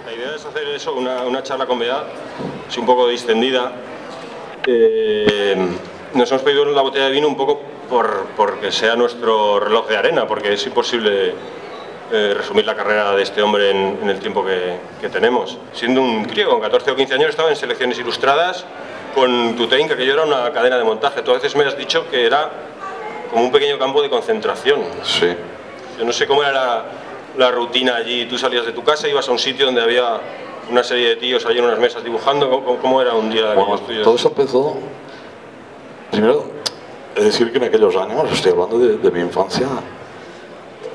La idea es hacer eso, una charla con Bea, así un poco distendida. Nos hemos pedido la botella de vino un poco porque sea nuestro reloj de arena, porque es imposible resumir la carrera de este hombre en el tiempo que tenemos. Siendo un crío, con 14 o 15 años, estaba en selecciones ilustradas con Tutein, que aquello era una cadena de montaje. Tú a veces me has dicho que era como un pequeño campo de concentración. Sí. Yo no sé cómo era la rutina allí. Tú salías de tu casa, ibas a un sitio donde había una serie de tíos allí en unas mesas dibujando. ¿Cómo era un día de Bueno, tuyos? todo eso empezó... Primero, es decir que en aquellos años, estoy hablando de mi infancia,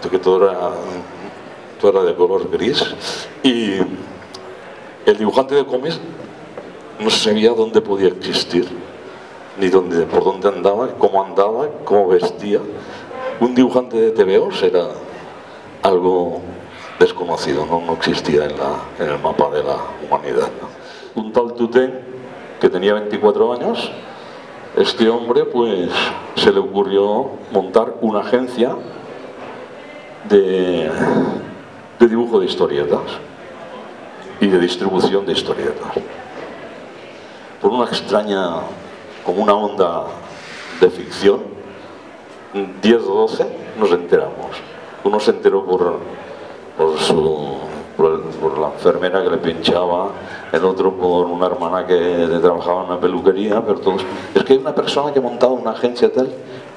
que todo era de color gris, y el dibujante de cómics no sabía dónde podía existir, ni por dónde andaba, cómo vestía. Un dibujante de TVOs era algo desconocido, no existía en el mapa de la humanidad, ¿no? Un tal Tutein, que tenía 24 años, este hombre pues se le ocurrió montar una agencia de dibujo de historietas y de distribución de historietas. Por una extraña, como una onda de ficción, 10 o 12 nos enteramos. Uno se enteró por la enfermera que le pinchaba, el otro por una hermana que trabajaba en una peluquería, pero todos... Es que hay una persona que montaba una agencia tal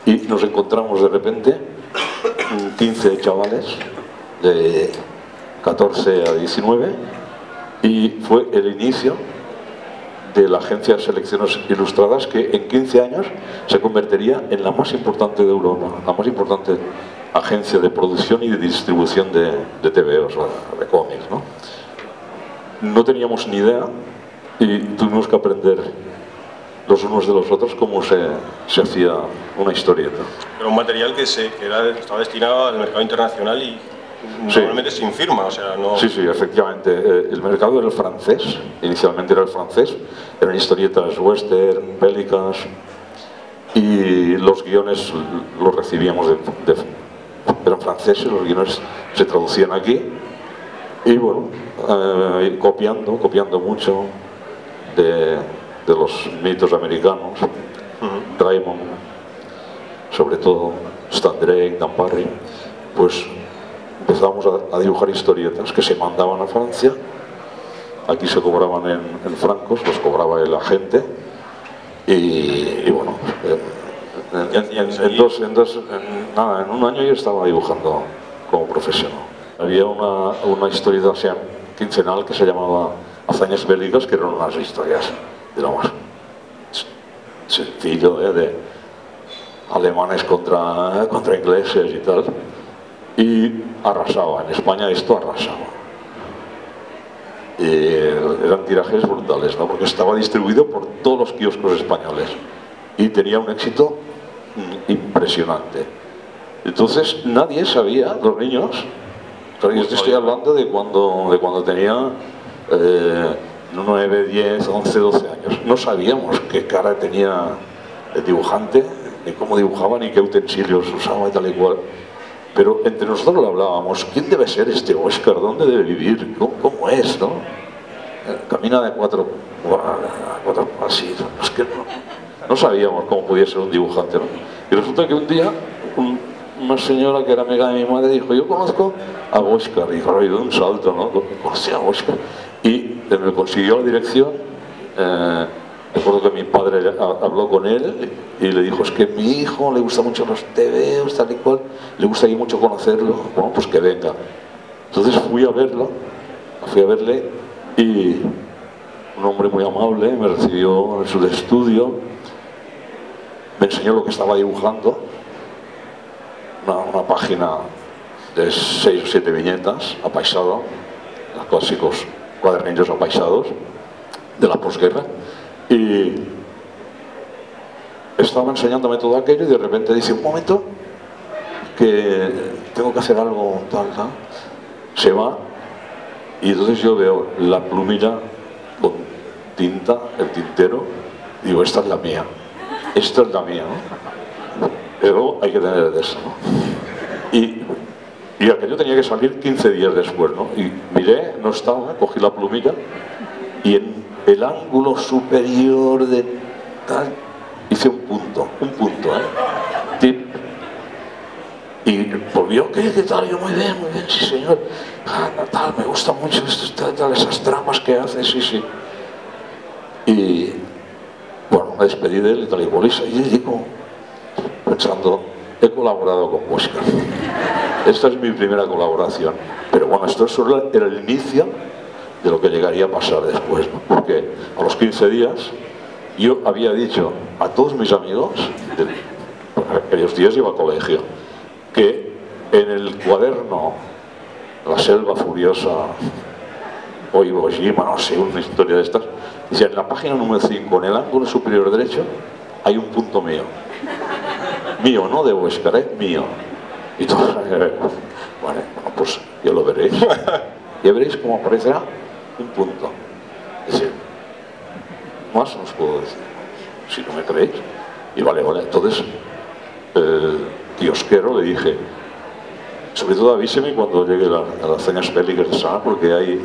y nos encontramos de repente 15 chavales de 14 a 19 y fue el inicio de la agencia de selecciones ilustradas que en 15 años se convertiría en la más importante de Europa, la más importante agencia de producción y de distribución de TVOs, de cómics, ¿no? No teníamos ni idea y tuvimos que aprender los unos de los otros cómo se hacía una historieta. Pero un material que estaba destinado al mercado internacional y normalmente sin firma, o sea, no... Sí, efectivamente. El mercado era el francés, inicialmente era el francés, eran historietas western, bélicas, y los guiones los recibíamos eran franceses, los guiones se traducían aquí, y bueno, copiando mucho de los mitos americanos, Raymond, sobre todo, Stan Drake, Dan Parry, pues empezamos a dibujar historietas que se mandaban a Francia. Aquí se cobraban en francos, los cobraba el agente, y bueno, en un año yo estaba dibujando como profesional. Había una historieta quincenal que se llamaba Hazañas Bélicas, que eran unas historias de lo más sencillo, de alemanes contra ingleses y tal, y arrasaba. En España esto arrasaba. Eran tirajes brutales, ¿no? Porque estaba distribuido por todos los kioscos españoles y tenía un éxito impresionante. Entonces nadie sabía, los niños, yo estoy hablando de cuando tenía 9, 10, 11, 12 años, no sabíamos qué cara tenía el dibujante, ni cómo dibujaba, ni qué utensilios usaba y tal y cual. Pero entre nosotros lo hablábamos. ¿Quién debe ser este Oscar? ¿Dónde debe vivir? ¿Cómo es, no? Camina de cuatro pasitos. Es que no sabíamos cómo podía ser un dibujante, ¿no? Y resulta que un día una señora que era amiga de mi madre dijo: yo conozco a Oscar. Y dijo: de un salto, ¿no? Conocí a Oscar. Y me consiguió la dirección. Recuerdo que mi padre habló con él y le dijo: es que a mi hijo le gusta mucho los TVOs, tal y cual, le gustaría mucho conocerlo. Bueno, pues que venga. Entonces fui a verle, y un hombre muy amable me recibió en su estudio, me enseñó lo que estaba dibujando, una página de 6 o 7 viñetas, apaisado, los clásicos cuadernillos apaisados de la posguerra. Y estaba enseñándome todo aquello y de repente dice: un momento, que tengo que hacer algo tal. Se va y entonces yo veo la plumilla con tinta, el tintero, y digo: esta es la mía, ¿no? Pero hay que tener de eso, ¿no? Y Y aquello tenía que salir 15 días después, ¿no? Y miré, no estaba, cogí la plumilla y en el ángulo superior de tal hice un punto, Tip. Y volvió, ¿qué tal? Yo, muy bien, sí señor. Tal, me gusta mucho esto, tal, esas tramas que hace, sí. Y bueno, me despedí de él y tal, y digo, pensando, he colaborado con Huesca. Esta es mi primera colaboración. Pero bueno, esto solo era el inicio de lo que llegaría a pasar después, ¿no? Porque a los 15 días yo había dicho a todos mis amigos, aquellos días iba a colegio, que en el cuaderno La Selva Furiosa o Iwo Jima, no sé, una historia de estas, decía, en la página número 5, en el ángulo superior derecho, hay un punto mío. Mío, no de Huesca, mío. Y todos, bueno, pues ya lo veréis. Ya veréis cómo aparecerá un punto. Es decir, más os puedo decir, si no me creéis. Y vale, entonces, Kiosquero le dije, sobre todo avíseme cuando llegue a las cenas bélicas de Sana, porque hay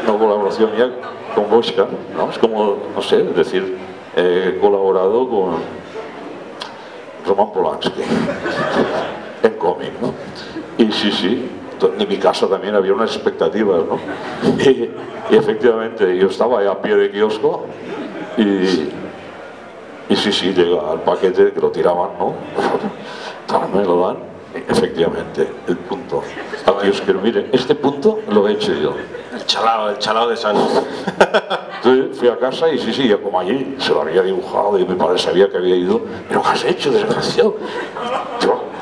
una colaboración ya con Huesca, ¿no? Es como, no sé, es decir, he colaborado con Roman Polanski en cómic, ¿no? Y sí, en mi casa también había unas expectativas, ¿no? Y efectivamente yo estaba ahí a pie de kiosco y sí, llega al paquete que lo tiraban, ¿no? Me lo dan, efectivamente, el punto. Al kiosquero, mire, este punto lo he hecho yo. El chalao de Sanos. Entonces fui a casa y sí, ya como allí se lo había dibujado y mi padre sabía que había ido. ¿Pero qué has hecho, desgraciado?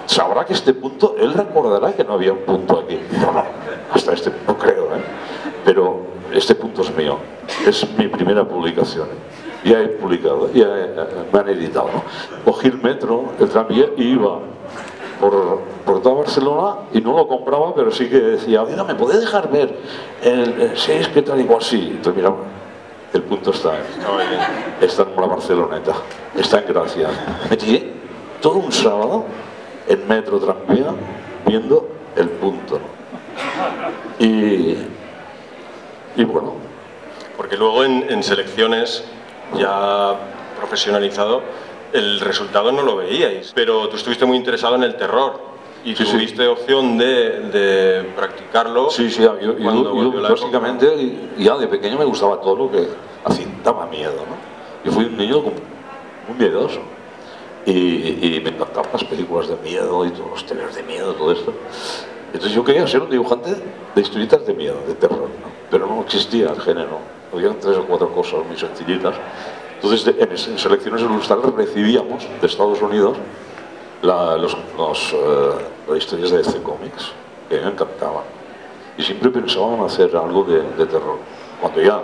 Sabrá que este punto, él recordará que no había un punto aquí. No, hasta este no creo, ¿eh? Pero este punto es mío. Es mi primera publicación. Ya he publicado, me han editado, ¿no? Cogí el metro, el tranvía y iba por toda Barcelona y no lo compraba, pero sí que decía, oiga, ¿me puede dejar ver el 6 que tal igual? Sí. Entonces mira, el punto está en la Barceloneta, está en Gracia. Me tiré todo un sábado en metro tranvía viendo el punto, ¿no? Y bueno, porque luego en selecciones ya profesionalizado el resultado no lo veíais, pero tú estuviste muy interesado en el terror y tuviste opción de practicarlo. Sí, yo básicamente ya de pequeño me gustaba todo lo que daba miedo, ¿no? Yo fui un niño muy miedoso y me encantaban las películas de miedo y todos los tebeos de miedo, todo esto. Entonces yo quería ser un dibujante de historietas de miedo, de terror, ¿no? Pero no existía el género, había 3 o 4 cosas muy sencillitas. Entonces en selecciones ilustradas recibíamos de Estados Unidos las historias de DC Comics, que me encantaban. Y siempre pensaban hacer algo de terror. Cuando ya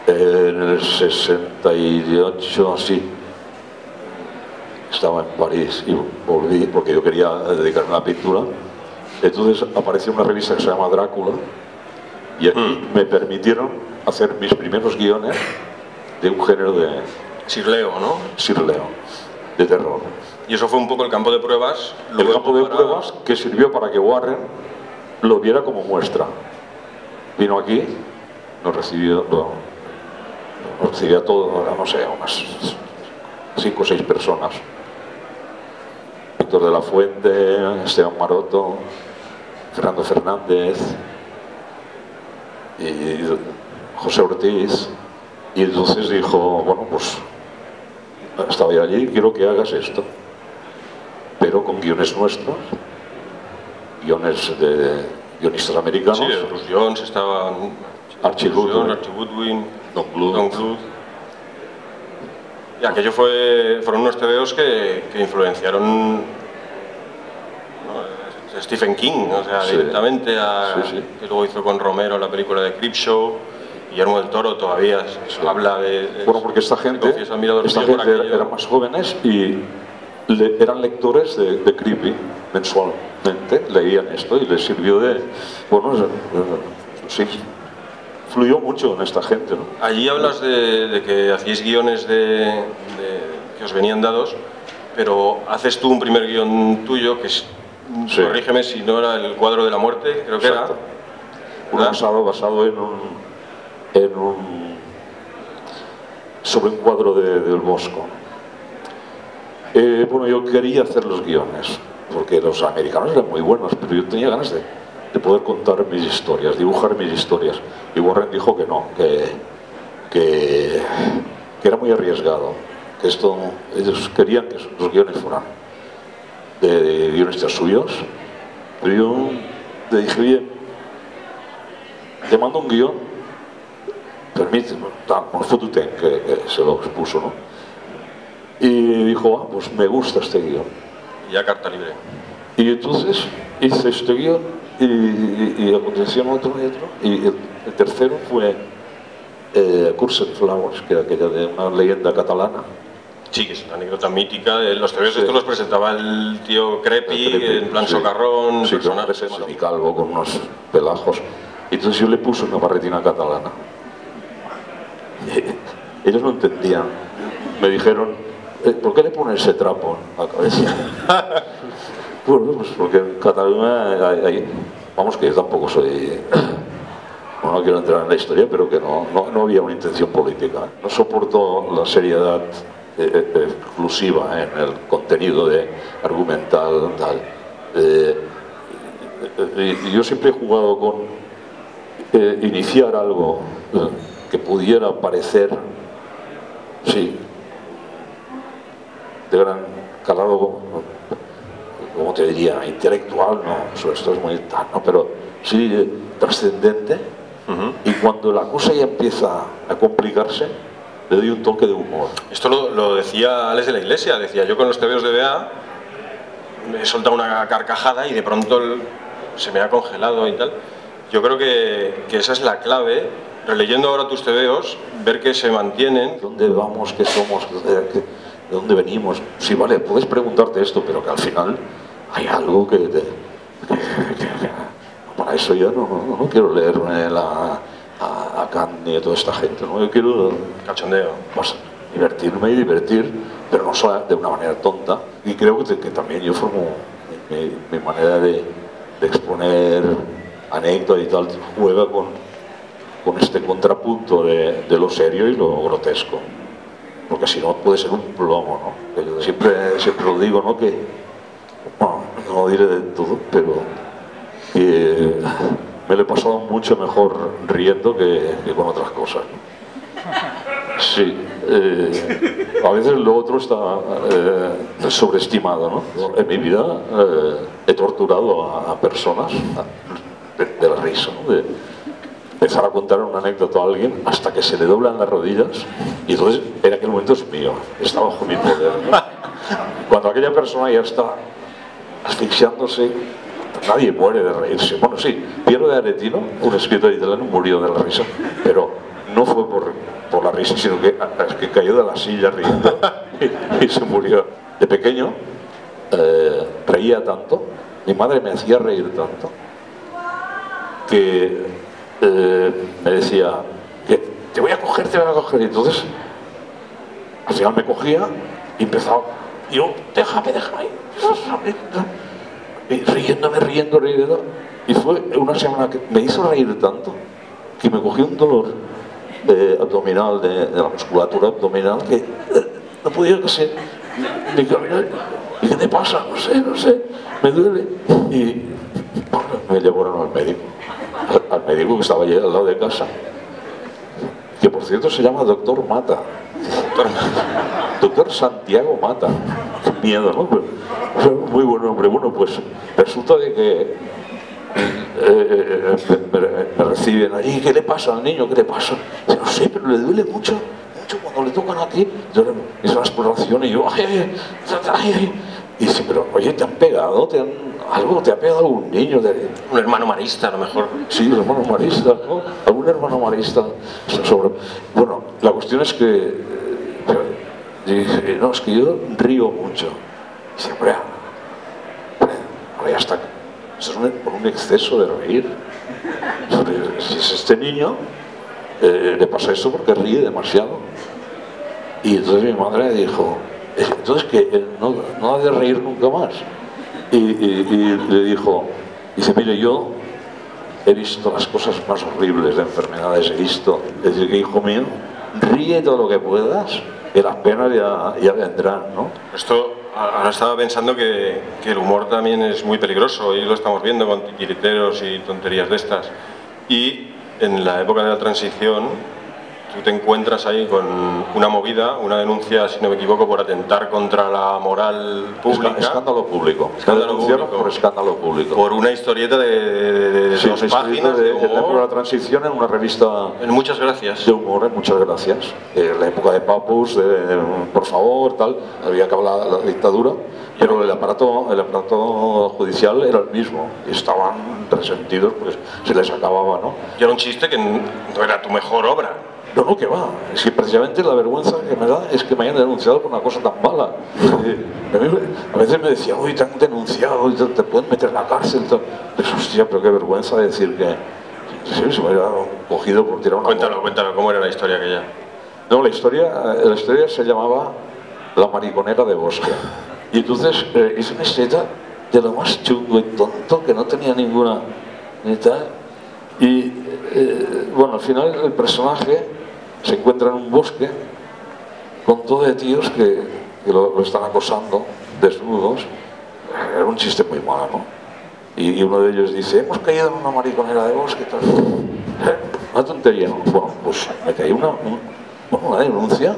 en el 68 así estaba en París y volví porque yo quería dedicarme a la pintura, entonces apareció una revista que se llama Drácula y aquí me permitieron hacer mis primeros guiones de un género de... Sirleo, ¿no? Sirleo, de terror. Y eso fue un poco el campo de pruebas. El campo de pruebas que sirvió para que Warren lo viera como muestra. Vino aquí, nos recibió a todos, no sé, unas 5 o 6 personas. Víctor de la Fuente, Esteban Maroto, Fernando Fernández y José Ortiz. Y entonces dijo, bueno, pues estaba yo allí, quiero que hagas esto, pero con guiones nuestros, guiones de guionistas americanos. Sí, Bruce Jones estaba... Archie Goodwin, Don Bluth. Y aquello fueron unos tebeos que influenciaron, ¿no?, Stephen King, o sea, directamente que luego hizo con Romero la película de Creepshow. Guillermo del Toro todavía habla de... Bueno, porque esta gente eran más jóvenes y eran lectores de Creepy mensualmente, leían esto y les sirvió de... Bueno, sí, fluyó mucho en esta gente, ¿no? Allí hablas de que hacíais guiones que os venían dados, pero haces tú un primer guión tuyo que es Sí. Corrígeme si no era El cuadro de la muerte, creo que Exacto. era. Basado sobre un cuadro del Bosco. Bueno, yo quería hacer los guiones, porque los americanos eran muy buenos, pero yo tenía ganas de poder contar mis historias, dibujar mis historias. Y Warren dijo que no, que era muy arriesgado, que ellos querían que los guiones fueran de guionistas suyos, pero yo le dije, oye, te mando un guión, permíteme, con Fututen, que se lo expuso, ¿no? Y dijo, pues me gusta este guión. Y ya carta libre. Y entonces hice este guión y a continuación otro y otro. Y el tercero fue Cursed Flowers, que era aquella de una leyenda catalana. Sí, que es una anécdota mítica. Los tebeos estos los presentaba el tío Crepi, en plan sí. socarrón, Sí, personajes. y calvo con unos pelajos. Y entonces yo le puse una barretina catalana. Ellos no entendían. Me dijeron, ¿por qué le pones ese trapo a la cabeza? Bueno, pues porque en Cataluña vamos, que yo tampoco soy... Bueno, no quiero entrar en la historia, pero que no había una intención política. No soporto la seriedad exclusiva en el contenido argumental, tal. Yo siempre he jugado con iniciar algo que pudiera parecer, sí, de gran calado, como te diría, intelectual, no, esto es muy tal, ¿no? Pero sí trascendente. Y cuando la cosa ya empieza a complicarse, le doy un toque de humor. Esto lo decía Alex de la Iglesia, decía, yo con los tebeos de BA me he soltado una carcajada y de pronto se me ha congelado y tal. Yo creo que esa es la clave, releyendo ahora tus tebeos, ver que se mantienen. ¿Dónde vamos? ¿Qué somos? ¿De dónde venimos? Sí, vale, puedes preguntarte esto, pero que al final hay algo que para eso yo no quiero leerme a Kant ni a toda esta gente, ¿no? Yo quiero Cachondeo. Pues, divertirme y divertir, pero no solo de una manera tonta. Y creo que también yo formo mi manera de exponer anécdotas y tal, juega con este contrapunto de lo serio y lo grotesco. Porque si no puede ser un plomo, ¿no? Que yo siempre lo digo, ¿no? Que, bueno, no lo diré de todo, pero me lo he pasado mucho mejor riendo que con otras cosas. Sí, a veces lo otro está sobreestimado, ¿no? En mi vida he torturado a personas de la risa, ¿no? De empezar a contar una anécdota a alguien hasta que se le doblan las rodillas y entonces en aquel momento es mío, está bajo mi poder, ¿no? Cuando aquella persona ya está asfixiándose, nadie muere de reírse. Bueno, sí, Piero de Aretino, un escritor italiano, murió de la risa, pero no fue por la risa, sino que cayó de la silla riendo y se murió. De pequeño reía tanto, mi madre me hacía reír tanto, que me decía que te voy a coger, y entonces al final me cogía y empezaba, yo, déjame, y riendo, y fue una semana que me hizo reír tanto que me cogió un dolor abdominal, de la musculatura abdominal, que no podía casi ni caminar. ¿Y qué te pasa? No sé, me duele. Y me llevaron al médico que estaba allí al lado de casa, que por cierto se llama Doctor Mata. Doctor Santiago Mata. Qué miedo, ¿no? Pero muy buen hombre. Bueno, pues resulta de que me reciben allí. ¿Qué le pasa al niño? ¿Qué le pasa? No sé, pero le duele mucho cuando le tocan aquí. Es una exploración y yo, ay. Y dice, pero oye, ¿te han pegado? ¿Te ha pegado algún niño? Un hermano marista, a lo mejor. Sí, un hermano marista, ¿no? Algún hermano marista. Bueno, la cuestión es que dije, no, es que yo río mucho. Y dice, hombre, ya está. Eso es por un exceso de reír. Si es este niño, le pasa esto porque ríe demasiado. Y entonces mi madre dijo, entonces que no ha de reír nunca más. y le dijo, dice, mire, yo he visto las cosas más horribles de enfermedades, he visto, es decir, que hijo mío, ríe todo lo que puedas, que las penas ya vendrán, ¿no? Esto, ahora estaba pensando que el humor también es muy peligroso, y lo estamos viendo con titiriteros y tonterías de estas. Y en la época de la transición, tú te encuentras ahí con una movida, una denuncia, si no me equivoco, por atentar contra la moral pública. Escándalo público. Escándalo público. Por escándalo público. Por una historieta de sí, 2 páginas de la época de la transición, en una revista Muchas gracias. de humor, muchas gracias. En la época de Papus, por favor, tal, había que hablar de la dictadura, pero el aparato judicial era el mismo. Y estaban resentidos, pues se les acababa, ¿no? Y era un chiste que no era tu mejor obra. No, que va. Es que precisamente la vergüenza que me da es que me hayan denunciado por una cosa tan mala. A veces me decían, uy, te han denunciado, te pueden meter en la cárcel. Pues, hostia, pero qué vergüenza decir que sí, se me hubiera cogido por tirar una Cuéntalo, ¿cómo era la historia aquella? No, la historia se llamaba La mariconera de Bosque. Y entonces es una historia de lo más chungo y tonto, que no tenía ninguna ni tal. Y bueno, al final el personaje se encuentra en un bosque con todo de tíos que lo están acosando, desnudos. Era un chiste muy malo, ¿no? Y uno de ellos dice, hemos caído en una mariconera de bosque, tal. Una tontería, ¿no? Bueno, pues me caí una denuncia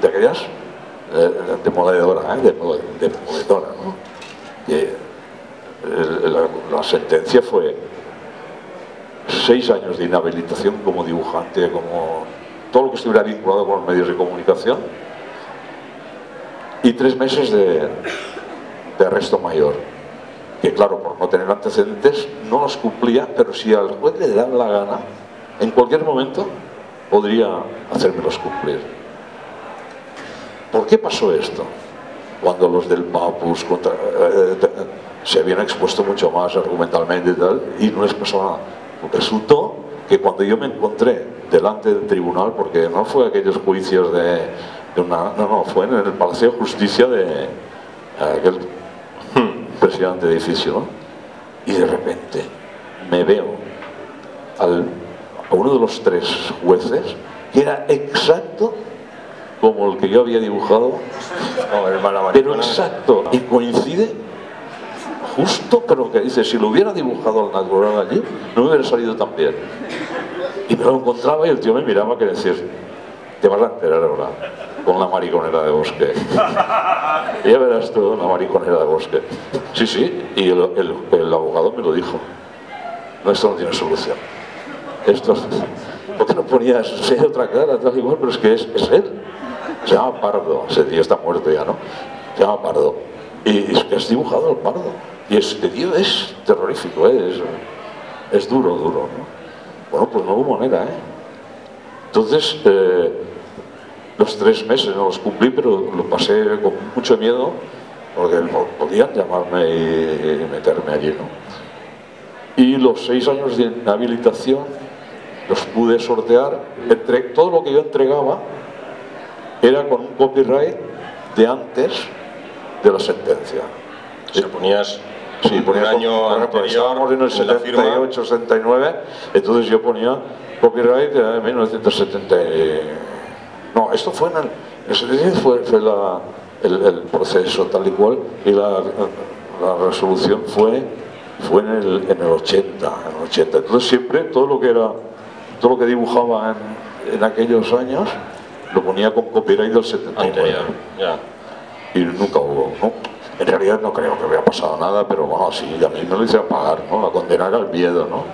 de aquellas demoledora, demoledora, ¿no? Y, la sentencia fue 6 años de inhabilitación como dibujante, como todo lo que estuviera vinculado con los medios de comunicación, y 3 meses de arresto mayor, que claro, por no tener antecedentes no los cumplía, pero si al juez le daba la gana, en cualquier momento podría hacérmelos cumplir. ¿Por qué pasó esto? Cuando los del Papus se habían expuesto mucho más argumentalmente y tal, y no les pasó nada. Resultó que cuando yo me encontré delante del tribunal, porque no fue aquellos juicios no, fue en el Palacio de Justicia de aquel presidente de edificio, ¿no? Y de repente me veo a uno de los 3 jueces que era exacto como el que yo había dibujado, pero exacto, y coincide justo, pero que dice, si lo hubiera dibujado al natural allí, no me hubiera salido tan bien. Y me lo encontraba y el tío me miraba que decía, te vas a enterar ahora con la mariconera de Bosque. Y ya verás tú, la mariconera de Bosque. Sí, y el abogado me lo dijo. No, esto no tiene solución. Esto, ¿por qué no ponías otra cara, tal igual? Pero es que es él. Se llama Pardo, ese tío está muerto ya, ¿no? Se llama Pardo. Y es que has dibujado al Pardo. Y este tío es terrorífico, es duro, ¿no? Bueno, pues no hubo manera, ¿eh? Entonces, los 3 meses no los cumplí, pero lo pasé con mucho miedo, porque podían llamarme y meterme allí, ¿no? Y los 6 años de inhabilitación los pude sortear. Todo lo que yo entregaba era con un copyright de antes de la sentencia. Si ponías un año anterior, estábamos en el 78, 79, entonces yo ponía copyright de 1970. No, esto fue fue el proceso tal y cual, y la resolución fue en el 80. Entonces siempre todo lo que dibujaba en aquellos años lo ponía con copyright del 79. Y nunca hubo, ¿no? En realidad no creo que hubiera pasado nada, pero bueno, sí, a mí me lo hicieron pagar, ¿no? La condena era el miedo, ¿no?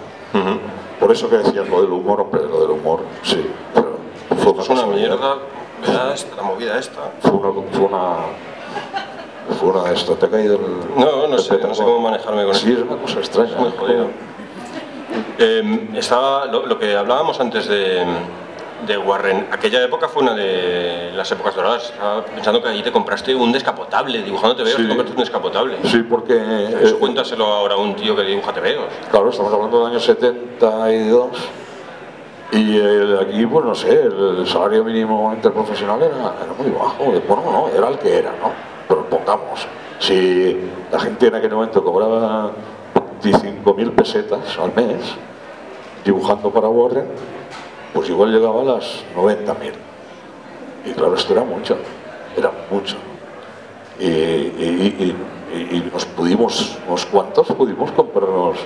Por eso que decías lo del humor, hombre, lo del humor, sí. Pero fue una mierda, ¿verdad? La movida esta. Fue una de estas, te ha caído el... No sé cómo manejarme con eso. Sí, es una cosa extraña. Es muy jodido. Estaba lo que hablábamos antes de Warren. Aquella época fue una de las épocas doradas. Estaba pensando que allí te compraste un descapotable, dibujando tebeos, te compraste un descapotable. Sí, porque... Eso cuéntaselo ahora a un tío que dibuja tebeos. Claro, estamos hablando del año 72. Y aquí, pues no sé, el salario mínimo interprofesional era muy bajo. Bueno, no, era el que era, ¿no? Pero pongamos. Si la gente en aquel momento cobraba 25.000 pesetas al mes dibujando para Warren, pues igual llegaba a las 90.000. Y claro, esto era mucho. Y nos pudimos, unos cuantos pudimos comprarnos.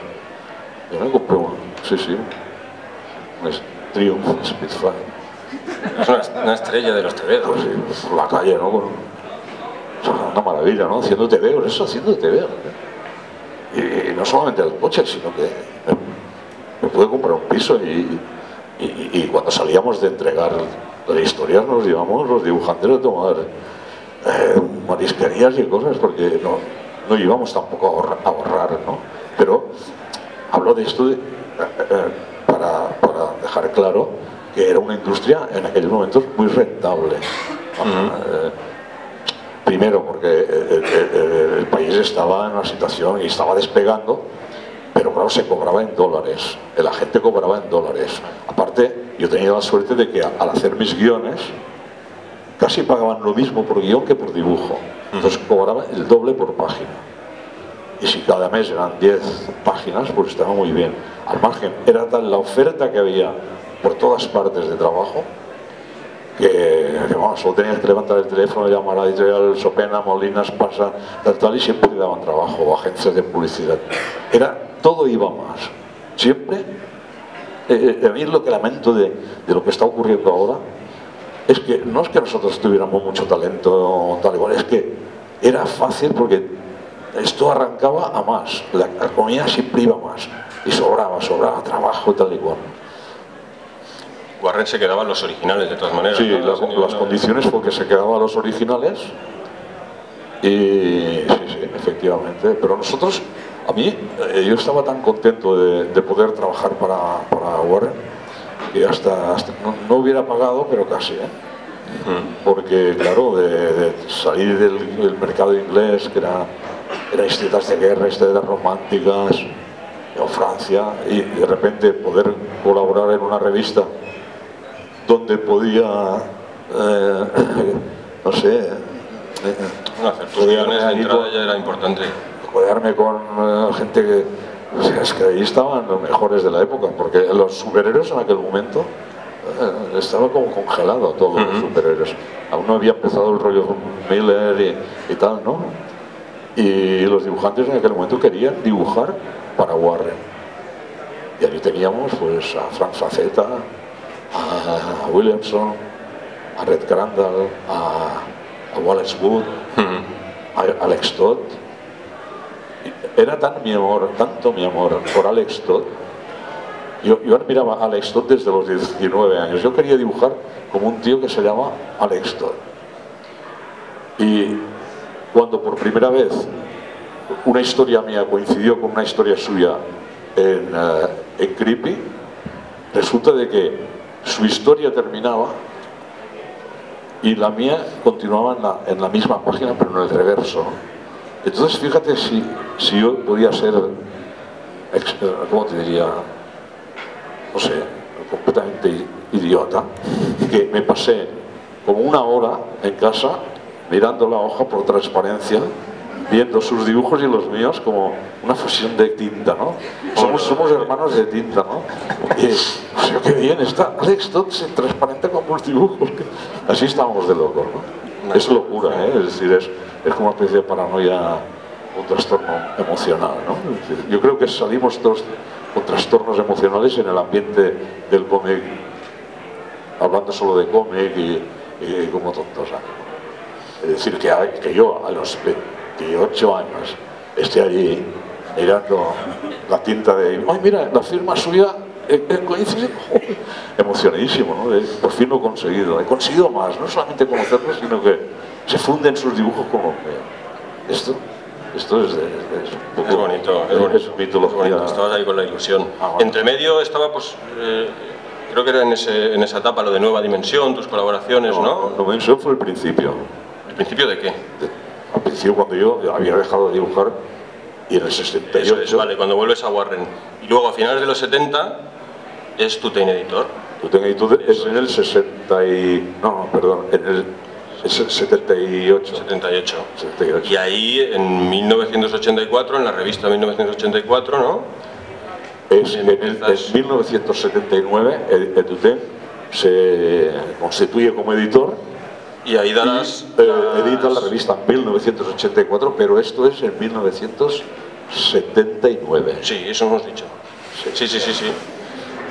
Yo me compré un Triumph Spitfire. Es una estrella de los tebeos. Pues sí, por la calle, ¿no? Una maravilla, ¿no? Haciendo tebeos, haciendo tebeos. Y no solamente el coche, sino que me pude comprar un piso y cuando salíamos de entregar las historias nos llevamos los dibujantes a tomar marisquerías y cosas, porque no íbamos tampoco a ahorrar, ¿no? Pero hablo de esto para dejar claro que era una industria en aquellos momentos muy rentable. Primero porque el país estaba en una situación y estaba despegando, pero claro, se cobraba en dólares, la gente cobraba en dólares. Aparte, yo tenía la suerte de que al hacer mis guiones casi pagaban lo mismo por guión que por dibujo. Entonces cobraba el doble por página. Y si cada mes eran 10 páginas, pues estaba muy bien. Al margen, era tal la oferta que había por todas partes de trabajo que bueno, solo tenías que levantar el teléfono, llamar a la editorial Sopena, Molinas, Pasa, tal, y siempre te daban trabajo, o agencias de publicidad. Todo iba más. Siempre. A mí lo que lamento de lo que está ocurriendo ahora es que no es que nosotros tuviéramos mucho talento, tal igual, es que era fácil porque esto arrancaba a más, la economía siempre iba más y sobraba trabajo, tal y cual. Warren se quedaban los originales de todas maneras. Sí, ¿no? las condiciones fue que se quedaban los originales y sí, efectivamente, pero nosotros, yo estaba tan contento de poder trabajar para Warren que hasta no hubiera pagado, pero casi, porque claro, de salir del mercado inglés, que era historietas de guerra, historietas románticas, o Francia, y de repente poder colaborar en una revista donde podía, no sé, hacer tus guiones de entrada ya era importante. Codearme con gente que, o sea, es que ahí estaban los mejores de la época, porque los superhéroes en aquel momento estaba como congelado todos los superhéroes. Aún no había empezado el rollo Miller y tal, ¿no? Y los dibujantes en aquel momento querían dibujar para Warren. Y allí teníamos pues a Frank Frazetta, a Williamson, a Red Crandall, a Wallace Wood, a Alex Todd. Era tanto mi amor por Alex Todd. Yo admiraba a Alex Todd desde los 19 años. Yo quería dibujar como un tío que se llama Alex Todd. Y cuando por primera vez una historia mía coincidió con una historia suya en Creepy, resulta de que su historia terminaba y la mía continuaba en la misma página, pero en el reverso. Entonces fíjate si yo podía ser, ¿cómo te diría? No sé, completamente idiota, que me pasé como una hora en casa mirando la hoja por transparencia, viendo sus dibujos y los míos como una fusión de tinta, ¿no? Somos hermanos de tinta, ¿no? Y, o sea, qué bien está Alex Todd, se transparenta con los dibujos. Así estábamos de locos, ¿no? Es locura, ¿eh? Es decir, es como una especie de paranoia, un trastorno emocional, ¿no? Es decir, yo creo que salimos todos con trastornos emocionales en el ambiente del cómic, hablando solo de cómic y como tontos, ¿no? Es decir, que yo a los 28 años esté allí mirando la tinta de... ¡Ay, mira, la firma suya coincide! Emocionadísimo, ¿no? Por fin lo he conseguido. He conseguido más, no solamente conocerlo, sino que se funden sus dibujos con los míos. Esto es un poco... Es bonito, es mitología. bonito. Estabas ahí con la ilusión. Bueno. Entre medio estaba, pues... creo que era en esa etapa lo de Nueva Dimensión, tus colaboraciones, ¿no? Nueva Dimensión fue el principio. ¿El principio de qué? Al principio, cuando yo había dejado de dibujar, y en el 68... Eso es, vale, cuando vuelves a Warren. Y luego, a finales de los 70, es Tutain Editor. Tutain Editor es en el 60 y... No, perdón, en el Es 78. 78. 78. Y ahí en 1984, en la revista 1984, ¿no? En 1979 Eduten se constituye como editor y ahí darás... edita la revista en 1984, pero esto es en 1979. Sí, eso hemos dicho. Sí.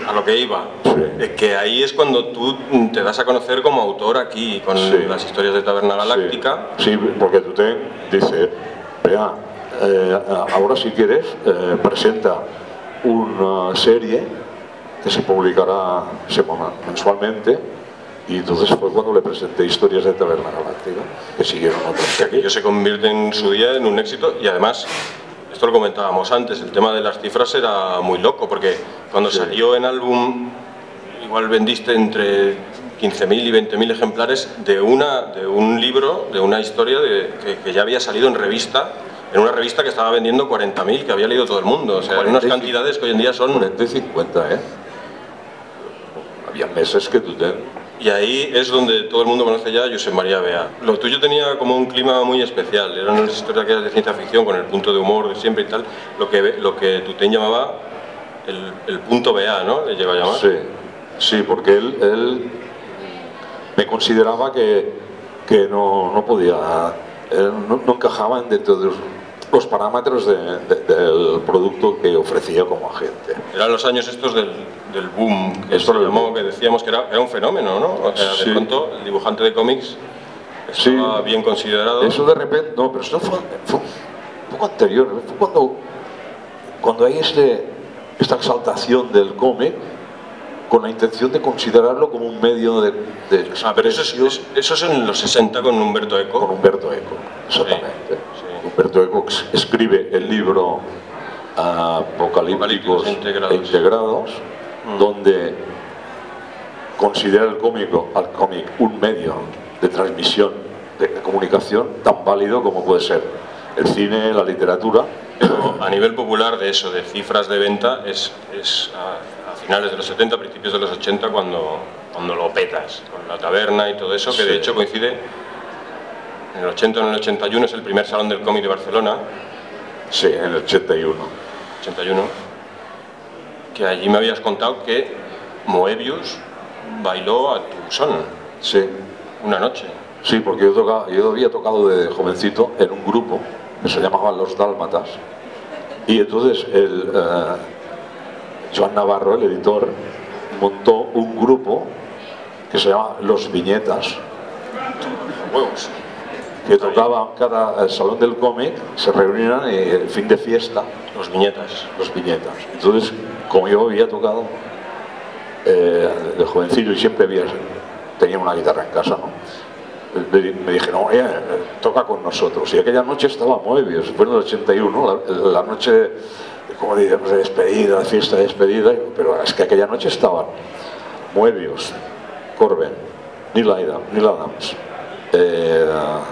A lo que iba. Sí. Que ahí es cuando tú te das a conocer como autor aquí, con las historias de Taberna Galáctica. Sí, porque Eduten dice, vea, ahora si quieres, presenta una serie que se publicará mensualmente, y entonces fue cuando le presenté Historias de Taberna Galáctica, que siguieron otros. Que aquello se convierte en su día en un éxito, y además, esto lo comentábamos antes, el tema de las cifras era muy loco, porque cuando salió en álbum, igual vendiste entre 15.000 y 20.000 ejemplares de un libro, de una historia que ya había salido en revista, en una revista que estaba vendiendo 40.000, que había leído todo el mundo. O sea, en unas cantidades que hoy en día son... 40 y 50, ¿eh? Había meses que tú te... Y ahí es donde todo el mundo conoce ya a Josep María Bea. Lo tuyo tenía como un clima muy especial. Eran unas historias de ciencia ficción con el punto de humor de siempre y tal. Lo que Tutén llamaba el punto Bea, ¿no? Le llegó a llamar. Sí, porque él me consideraba que no podía... no encajaba dentro de los parámetros del producto que ofrecía como agente. Eran los años estos del boom, que que decíamos que era un fenómeno, ¿no? O sea, de pronto el dibujante de cómics estaba bien considerado. Eso de repente, no, pero esto fue un poco anterior, fue cuando hay esta exaltación del cómic, con la intención de considerarlo como un medio de pero eso es en los 60 con Humberto Eco. Con Humberto Eco, exactamente. Sí. Humberto Eco escribe el libro Apocalípticos Integrados, donde considera al cómic un medio de transmisión, de comunicación tan válido como puede ser el cine, la literatura. Pero a nivel popular de eso, de cifras de venta, es a finales de los 70, principios de los 80, cuando lo petas, con la taberna y todo eso, que de hecho coincide en el 80 o en el 81, es el primer salón del cómic de Barcelona. Sí, en el 81. 81, que allí me habías contado que Moebius bailó a tu son. Sí. Una noche. Sí, porque yo había tocado de jovencito en un grupo que se llamaba Los Dálmatas, y entonces Joan Navarro, el editor, montó un grupo que se llama Los Viñetas, huevos, que tocaban cada salón del cómic, se reunían y el fin de fiesta. Los Viñetas. Los Viñetas. Entonces, como yo había tocado de jovencillo y siempre tenía una guitarra en casa, ¿no? Me dijeron, oye, toca con nosotros. Y aquella noche estaba Moebius, fue en el 81, la noche, como diríamos, de despedida, de fiesta de despedida, pero es que aquella noche estaban Moebius, Corben, Neil Adams,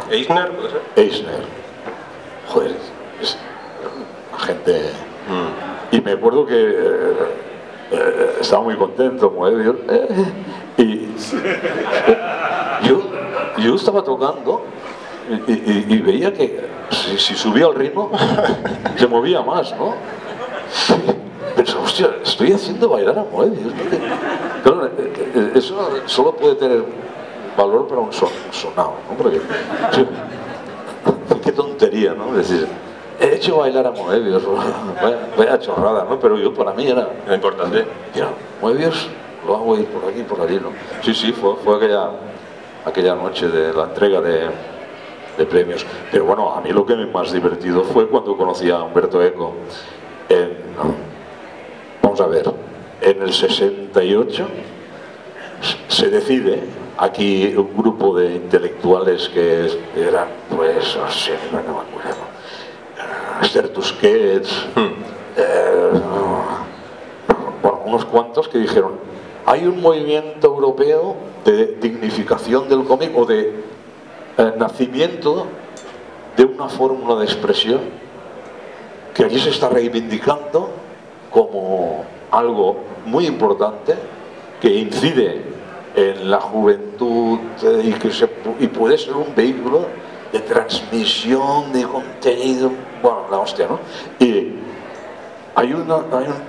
Eisner, ¿puede ser? Eisner. Joder, es gente... Y me acuerdo que estaba muy contento Moebius, y yo estaba tocando y veía que si subía el ritmo se movía más, ¿no? Pensaba, hostia, estoy haciendo bailar a Moebius. Claro, eso solo puede tener valor para un sonado, ¿no? Porque, qué tontería, ¿no? Es decir, he hecho bailar a Moebius, vaya chorrada, ¿no? Pero para mí era importante. Mira, Moebius lo hago ir por aquí, por allí, ¿no? Sí, fue aquella noche de la entrega de premios. Pero bueno, a mí lo que me más divertido fue cuando conocí a Humberto Eco vamos a ver, en el 68 se decide aquí un grupo de intelectuales que eran, pues, no sé, no me acuerdo, Esther Tusquets, bueno, unos cuantos que dijeron, hay un movimiento europeo de dignificación del cómic o de nacimiento de una fórmula de expresión que allí se está reivindicando como algo muy importante que incide en la juventud y puede ser un vehículo de transmisión de contenido, bueno, la hostia, ¿no? Y hay un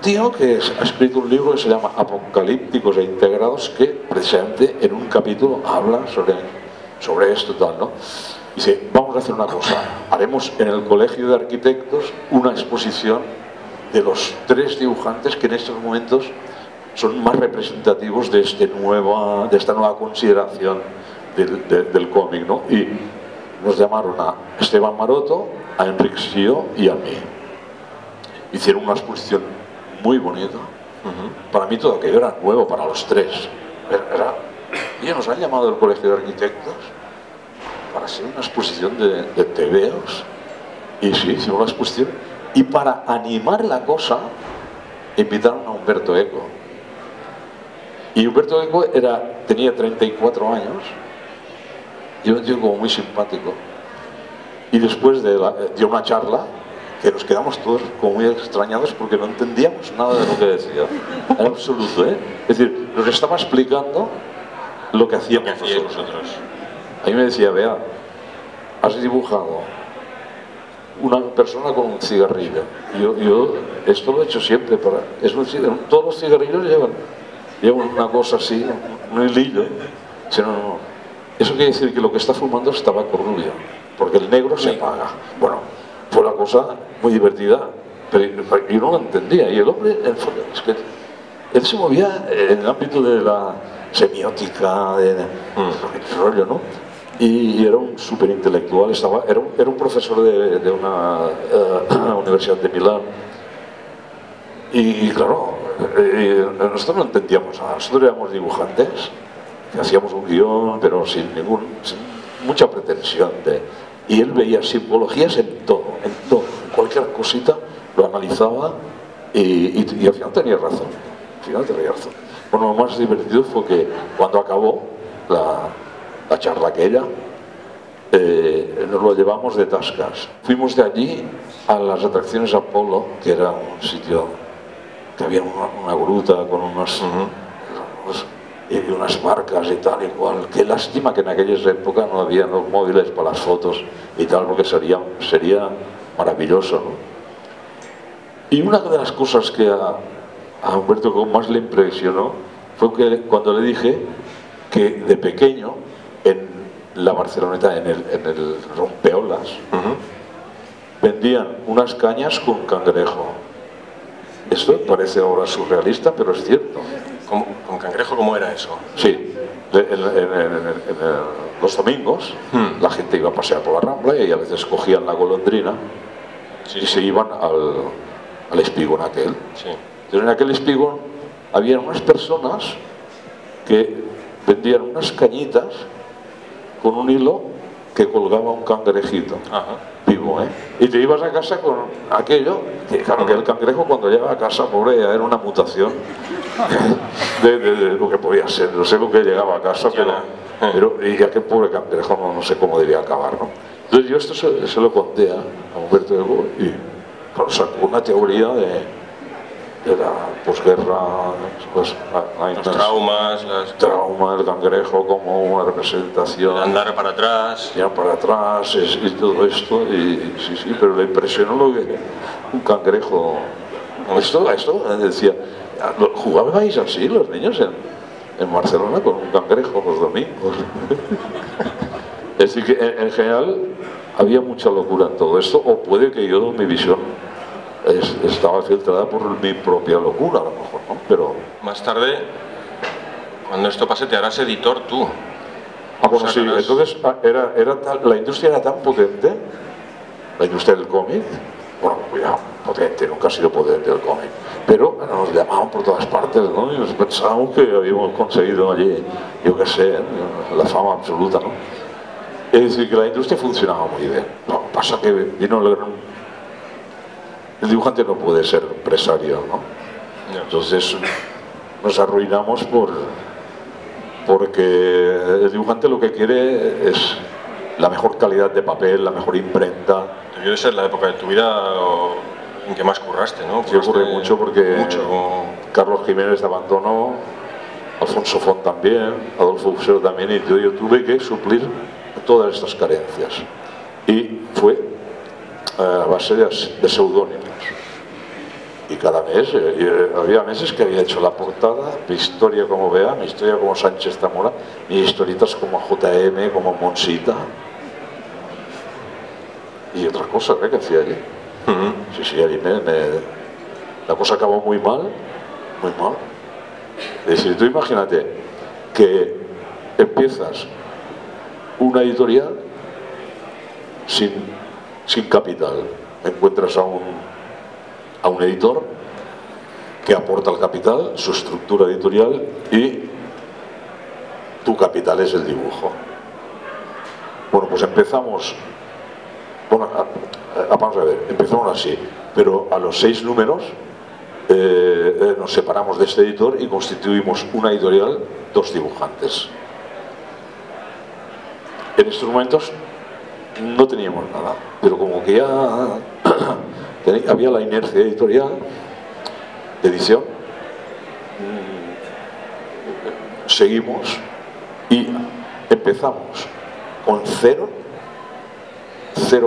tío que ha escrito un libro que se llama Apocalípticos e Integrados, que precisamente en un capítulo habla sobre esto y tal, ¿no? Dice, vamos a hacer una cosa, haremos en el Colegio de Arquitectos una exposición de los 3 dibujantes que en estos momentos son más representativos de esta nueva consideración del cómic, ¿no? Y nos llamaron a Esteban Maroto, a Enric Sió y a mí. Hicieron una exposición muy bonita. Para mí todo aquello era nuevo, para los 3. Y nos han llamado del Colegio de Arquitectos para hacer una exposición de tebeos. Y sí, hicimos la exposición. Y para animar la cosa, invitaron a Humberto Eco. Y Humberto Eco tenía 34 años, y era un tío como muy simpático. Y después dio una charla que nos quedamos todos como muy extrañados porque no entendíamos nada de lo que decía. En absoluto, ¿eh? Es decir, nos estaba explicando lo que hacíamos nosotros. A mí me decía, vea, has dibujado una persona con un cigarrillo. Yo esto lo he hecho siempre. Todos los cigarrillos llevan una cosa así, un hilillo. No. Eso quiere decir que lo que está fumando es tabaco rubio, porque el negro se apaga. Bueno, fue una cosa muy divertida, pero yo no lo entendía. Y el hombre, es que él se movía en el ámbito de la semiótica, del rollo, ¿no? Y era un súper intelectual, era un profesor de una universidad de Milán. Y claro, nosotros no entendíamos nada. Nosotros éramos dibujantes, que hacíamos un guión, pero sin mucha pretensión. Y él veía simbologías en todo, en cualquier cosita, lo analizaba y al final tenía razón. Bueno, lo más divertido fue que cuando acabó la charla aquella, nos lo llevamos de tascas. Fuimos de allí a las atracciones Apolo, que era un sitio que había una gruta con unas marcas y tal y cual. Qué lástima que en aquellas épocas no había los móviles para las fotos y tal, porque sería maravilloso, ¿no? Y una de las cosas que a Humberto más le impresionó fue que cuando le dije que de pequeño en la Barceloneta, en el Rompeolas, vendían unas cañas con cangrejo. Esto parece ahora surrealista, pero es cierto. ¿Con cangrejo cómo era eso? Sí, los domingos la gente iba a pasear por la Rambla y a veces cogían la golondrina y se iban al espigón aquel. Sí. Entonces en aquel espigón había unas personas que vendían unas cañitas con un hilo que colgaba un cangrejito. Vivo, ¿eh? Y te ibas a casa con aquello, que claro que el cangrejo cuando llegaba a casa, pobre, era una mutación de lo que podía ser. No sé lo que llegaba a casa, pero y aquel pobre cangrejo no sé cómo debía acabar, ¿no? Entonces yo esto se lo conté a Humberto Eco y claro, sacó una teoría de la posguerra, pues, los traumas, el cangrejo como una representación, andar para atrás, y todo esto, y sí, pero le impresionó lo que un cangrejo. Esto decía, ¿jugabais así los niños en Barcelona con un cangrejo los domingos? Es decir, que en general había mucha locura en todo esto, o puede que mi visión estaba filtrada por mi propia locura, a lo mejor, ¿no? Pero más tarde, cuando esto pase, te harás editor tú. Bueno, sí, entonces la industria era tan potente, la industria del cómic, bueno, ya potente, nunca ha sido potente el cómic, pero nos llamaban por todas partes, ¿no? Y pensábamos que habíamos conseguido allí, yo qué sé, la fama absoluta, ¿no? Es decir, que la industria funcionaba muy bien. Lo que pasa que vino el dibujante no puede ser empresario, ¿no? Entonces nos arruinamos porque el dibujante lo que quiere es la mejor calidad de papel, la mejor imprenta. Debió de ser la época de tu vida en que más curraste, ¿no? Sí, ocurre mucho porque Carlos Jiménez te abandonó Alfonso Font también, Adolfo Usero también, y yo tuve que suplir todas estas carencias. Y fue a base de seudónimos. Y cada mes, había meses que había hecho la portada, mi historia como Bea, mi historia como Sánchez Zamora, mis historietas como JM, como Monsita. Y otras cosas que hacía allí. Sí, allí la cosa acabó muy mal, muy mal. Es decir, tú imagínate que empiezas una editorial sin capital, encuentras a un editor que aporta el capital, su estructura editorial, y tu capital es el dibujo. Bueno, pues empezamos, bueno, vamos a ver, empezamos así, pero a los 6 números nos separamos de este editor y constituimos una editorial, 2 dibujantes. En estos momentos no teníamos nada, pero como que ya había la inercia editorial, de edición, seguimos y empezamos con 0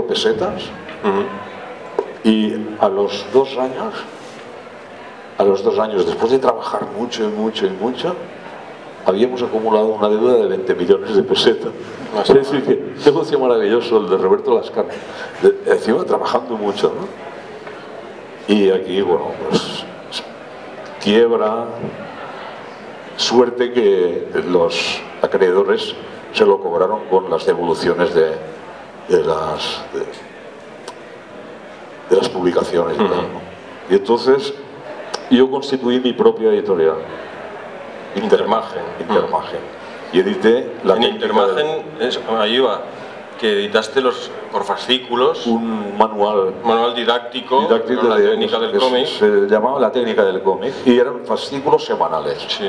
pesetas, y a los 2 años, después de trabajar mucho y mucho y mucho, habíamos acumulado una deuda de 20 millones de pesetas. Es decir, que negocio maravilloso el de Roberto Lascano, encima trabajando mucho, ¿no? Y aquí, bueno, pues quiebra, suerte que los acreedores se lo cobraron con las devoluciones de las publicaciones. Y entonces yo constituí mi propia editorial, Intermagen. Y edité la en Intermagen, ahí va, que editaste por fascículos un manual didáctico de la técnica del cómic. Se llamaba La técnica del cómic, y eran fascículos semanales. Sí,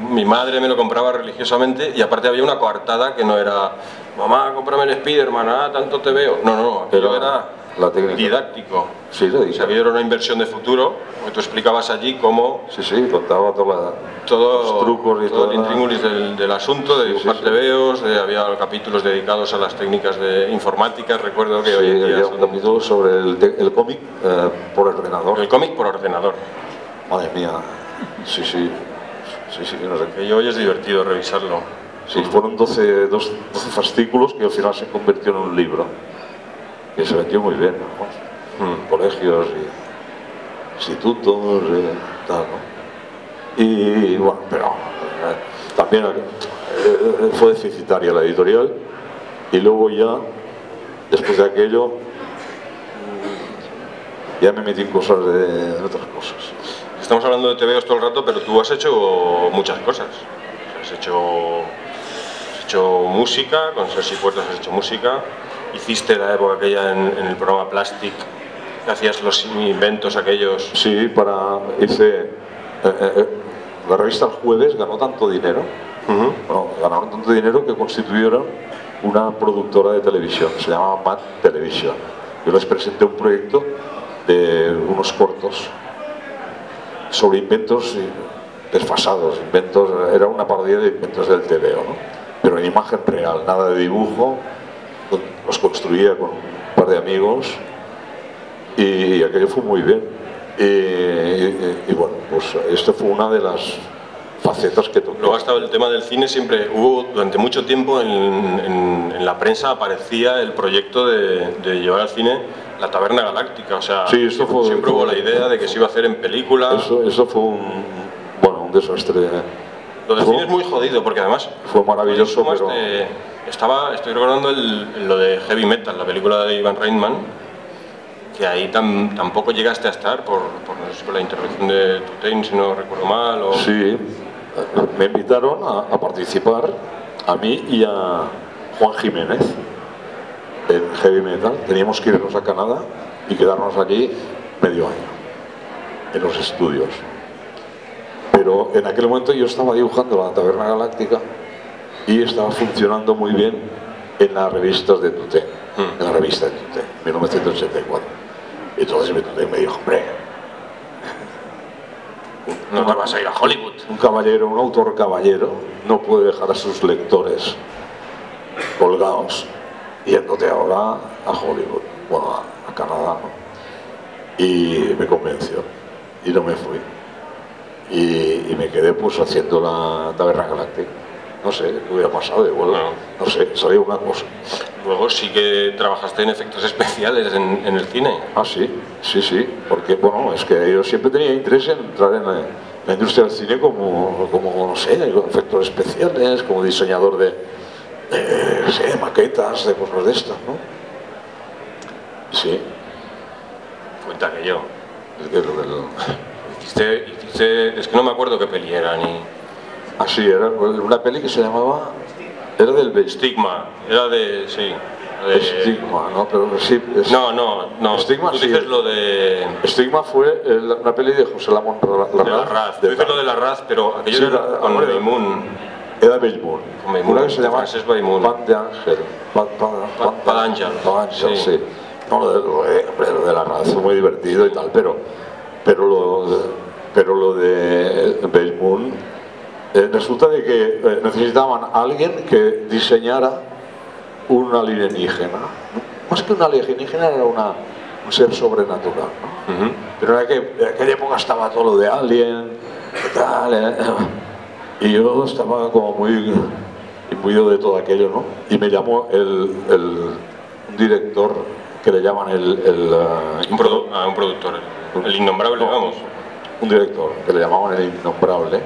mi madre me lo compraba religiosamente, y aparte había una coartada que no era mamá, cómprame el Spiderman, tanto te veo. No, era la técnica didáctico. Sí, o sea, que era una inversión de futuro, porque tú explicabas allí cómo... Sí, contaba todos los trucos y todo el intríngulis del asunto, de dibujar tebeos, había capítulos dedicados a las técnicas de informática, recuerdo que hoy en día... había un capítulo sobre el cómic por ordenador. El cómic por ordenador. Madre mía, sí, no sé. Que hoy es divertido revisarlo. Sí, fueron 12 fascículos que al final se convirtió en un libro, que se vendió muy bien, ¿no? Colegios y institutos y tal, ¿no? Y bueno, pero también fue deficitaria la editorial, y luego ya, después de aquello, ya me metí en cosas de otras cosas. Estamos hablando de tebeos todo el rato, pero tú has hecho muchas cosas. Has hecho música, con Sergi Puertas has hecho música. Hiciste la época aquella en el programa Plastic, que hacías los inventos aquellos. Sí, hice la revista El Jueves, ganó tanto dinero, bueno, ganaron tanto dinero que constituyeron una productora de televisión, se llamaba Mad Television. Yo les presenté un proyecto de unos cortos sobre inventos desfasados, era una parodia de inventos del TVO, ¿no? Pero en imagen real, nada de dibujo. Los construía con un par de amigos, y aquello fue muy bien. Y bueno, pues esto fue una de las facetas que tocó. Luego ha estado el tema del cine, siempre hubo, durante mucho tiempo en la prensa aparecía el proyecto de llevar al cine La Taberna Galáctica, o sea, sí, siempre hubo la idea de que se iba a hacer en película. Eso fue un desastre. Lo del cine es muy jodido, porque además fue maravilloso, pero... Estoy recordando lo de Heavy Metal, la película de Ivan Reitman, que ahí tampoco llegaste a estar por la intervención de Tutein, si no recuerdo mal. Sí, me invitaron a participar, a mí y a Juan Jiménez, en Heavy Metal. Teníamos que irnos a Canadá y quedarnos allí medio año, en los estudios. Pero en aquel momento yo estaba dibujando La Taberna Galáctica y estaba funcionando muy bien en las revistas de Tutein, en la revista de Tutein, 1984. Y entonces Tutein me dijo, hombre, No te vas a ir a Hollywood. Un caballero, un autor caballero, no puede dejar a sus lectores colgados yéndote ahora a Hollywood, bueno, a Canadá, ¿no? Y me convenció y no me fui. Y me quedé pues haciendo la Taberna Galáctica. No sé qué hubiera pasado, igual, no sé, sabía una cosa. Luego sí que trabajaste en efectos especiales en el cine. Ah, sí, porque bueno, es que yo siempre tenía interés en entrar en la industria del cine como no sé, con efectos especiales, como diseñador de no sé, maquetas, de cosas de estas, ¿no? Sí. Cuenta que yo. Es que lo del... Hiciste, es que no me acuerdo qué peli era ni... Ah, sí, era una peli que se llamaba... Era del Estigma, era de... sí. De... Estigma, ¿no? Pero sí... No. Estigma, tú sí. dices lo de... Estigma fue una peli de José Lamón Larraz. Tú dices lo de Larraz, pero aquello Sí, era con Bellmunt. Era Bellmunt. Una que se llama Francesc Bellmunt. Pan de Ángel. Pan d'Àngel. Sí. No, lo de Larraz fue muy divertido y tal, pero lo de Bellmunt resulta de que necesitaban a alguien que diseñara un alienígena. Más que un alienígena, era un ser sobrenatural, ¿no? Pero en aquella época estaba todo lo de Alien y tal, y yo estaba como muy imbuido de todo aquello, ¿no? Y me llamó un director que le llaman un productor, el innombrable, no, vamos. Un director que le llamaban el innombrable,